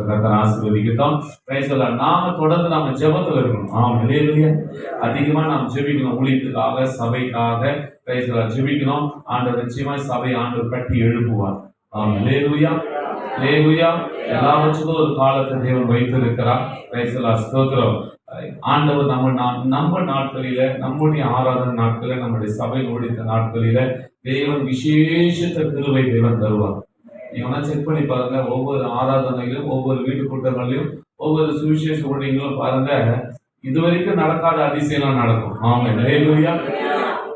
கர்த்தர் ஆசீர்வதிக்கட்டும். Praise the Lord. நாம தொடர்ந்து நம்ம ஜெபத்துல இருக்கணும். ஹalleluya. அதிகமா நாம் ஜெபிக்கணும். ஊழியத்துக்காக, சபைக்காக பிரைஸ் தி லார்ட் ஜெபிக்கணும். ஆண்டவர் நிச்சயமா சபை ஆண்டவர் கட்டி எழுப்புவார். ஹalleluya. ஹalleluya. எல்லாவற்றுக்கும் ஒரு காலத்தை தேவன் வைத்திருக்கிறார். Praise the Lord. ஸ்தோத்திரம். ஆண்டவர் நம்ம நாட்களில, நம்முடைய ஆராதனை நாட்களில, நம்முடைய சபை ஊழித்த நாட்களில தேவன் விசேஷத்த கிருபை தேவன் தருவார். நீங்க செக் பண்ணி பாருங்க. ஒவ்வொரு ஆராதனையிலும், ஒவ்வொரு வீட்டு கூட்டங்களிலும், ஒவ்வொரு சுவிசேஷ ஊழியங்களும் பாருங்க, இதுவரைக்கும் நடக்காத அதிசயம் நடக்கும். ஹalleluya.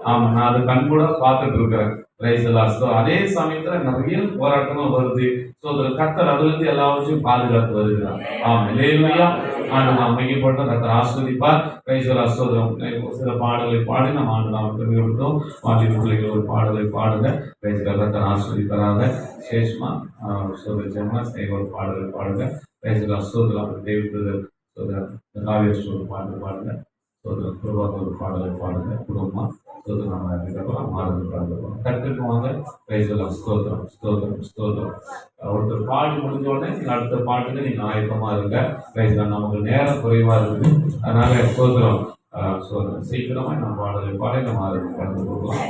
ஆமா, நான் அது கண் கூட பார்த்துட்டு இருக்கிறேன். Praise the Lord. அதே சமயத்துல நிறைய போராட்டமும் வருது. கர்த்தர் அதுல இருந்து எல்லாவற்றையும் பாதுகாத்து வருகிறார். ஹalleluya. ஆண்டவர் மையப்பட்ட கர்த்தர் ஆசீர்வதிப்பார். Praise the Lord. சில பாடலை பாடி நம்ம ஆண்டவரை பெருமைப்படுத்தும். வாலிப பிள்ளைகள் ஒரு பாடலை பாடுங்க. Praise the Lord. கர்த்தர் ஆசீர்வதிப்பாராக. சேஷ்மா ஜெமா ஒரு பாடலை பாடுங்க. Praise the Lord. தேவ காவியஸ்வர ஒரு பாடல் பாடுங்க. குருவாக ஒரு பாடலை பாடுங்க. குடும்பமா கற்றுக்குவாங்க. ஸ்தோத்திரம் ஸ்தோத்திரம் ஸ்தோத்திரம். ஒருத்தர் பாடி முடிஞ்ச உடனே அடுத்த பாட்டுக்கு நீங்க ஆயத்தமா இருங்க. நமக்கு நேரம் குறைவா இருக்குது. அதனால ஸ்தோத்திரம் ஸ்தோத்திரம் சீக்கிரமா நம்ம பாடலை பாடி நம்ம கடந்து போகலாம்.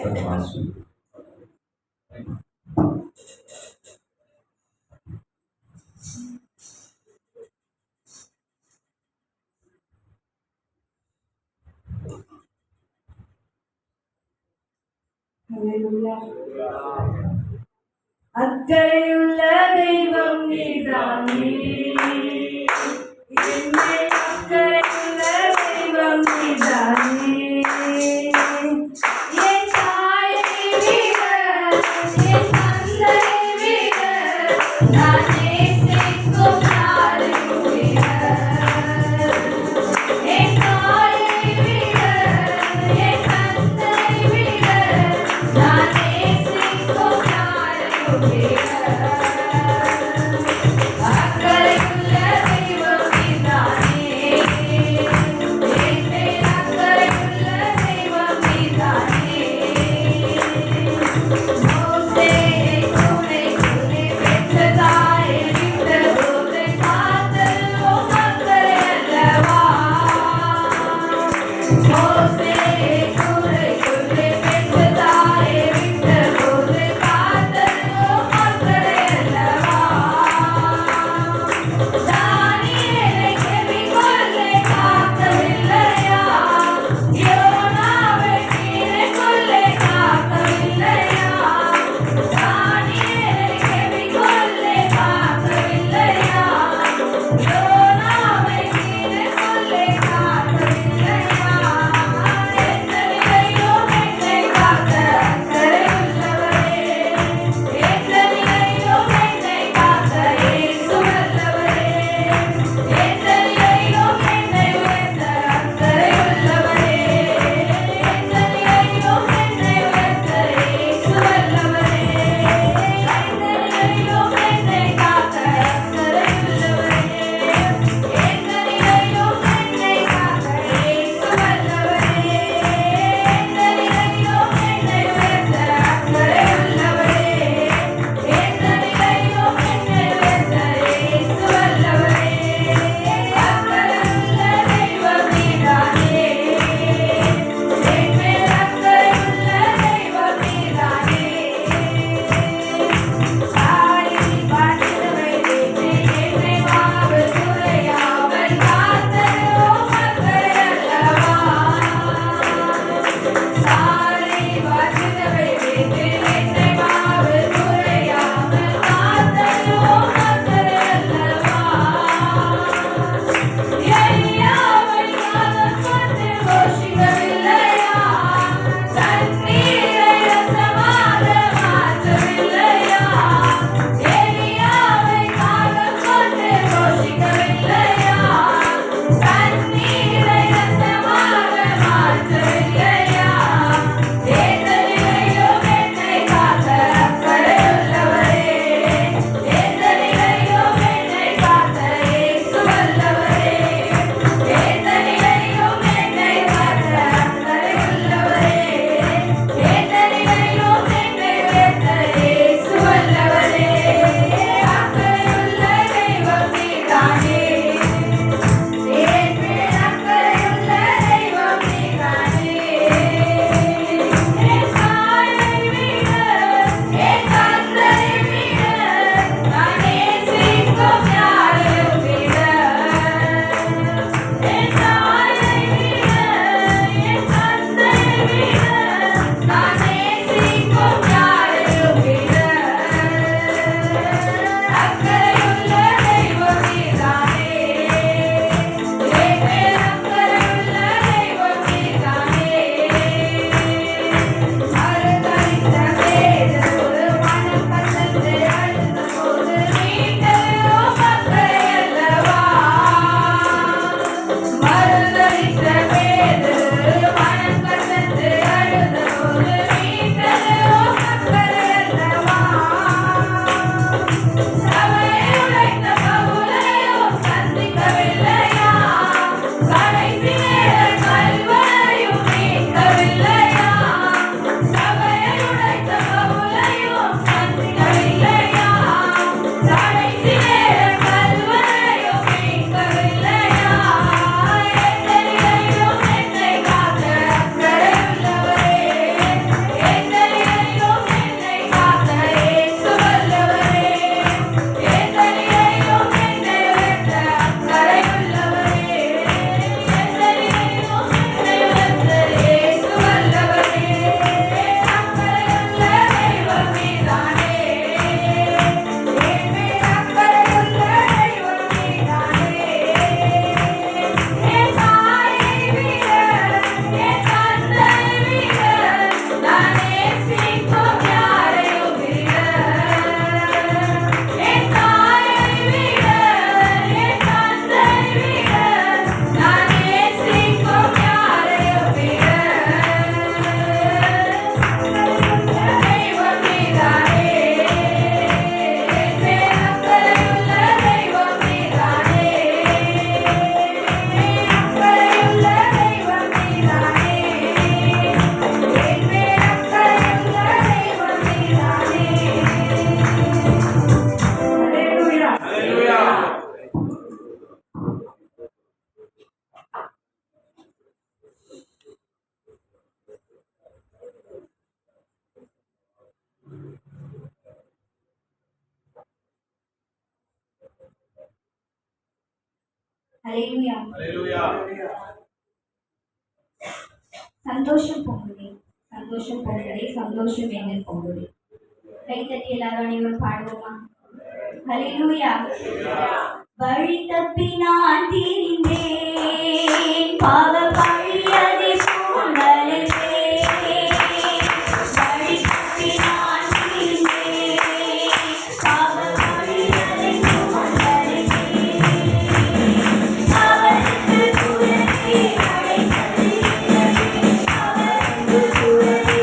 அக்கறையுள்ள தெய்வம் நீதானே, அக்கறையுள்ள தெய்வம் நீதானே. என் தாயை விட, என் தந்தை விட, நான் நேசிக்கும் யாரையும் விட. என் தாயை விட, என் தந்தை விட, நான் நேசிக்கும் யாரையும் விட. ஹல்லேலூயா. சந்தோஷம் பொங்குதே, சந்தோஷம் பொங்குதே, சந்தோஷம் எங்கள் பொங்குதே. கைத்தட்டி எல்லாரும் அனைவரும் பாடுவோமா? ஹல்லேலூயா. வழி தப்பி நான் திரிந்தேன், பாவ பழி அதை சூழ்ந்தலைத்தேன். வழி தப்பி நான் திரிந்தேன், பாவ பழி அதை சூழ்ந்தலைத்தேன். அவருக்கு துறவி அழைத்தது, அவருக்கு துறவி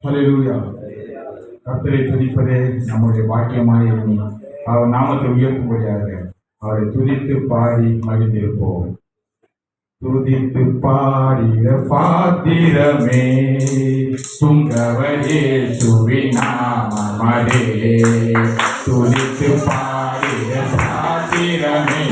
ஹல்லேலூயா. கர்த்தரை துதிப்பதே நம்முடைய பாக்கியமாய் எண்ணி அவர் நாமத்தை உயர்த்தும்படியாக அவரை துதித்து பாடி மகிழ்ந்திருப்போம். துதித்து பாடிய பாத்திரமே துங்கவரே சுவிநாமமதே. துதித்து பாடிய பாத்திரமே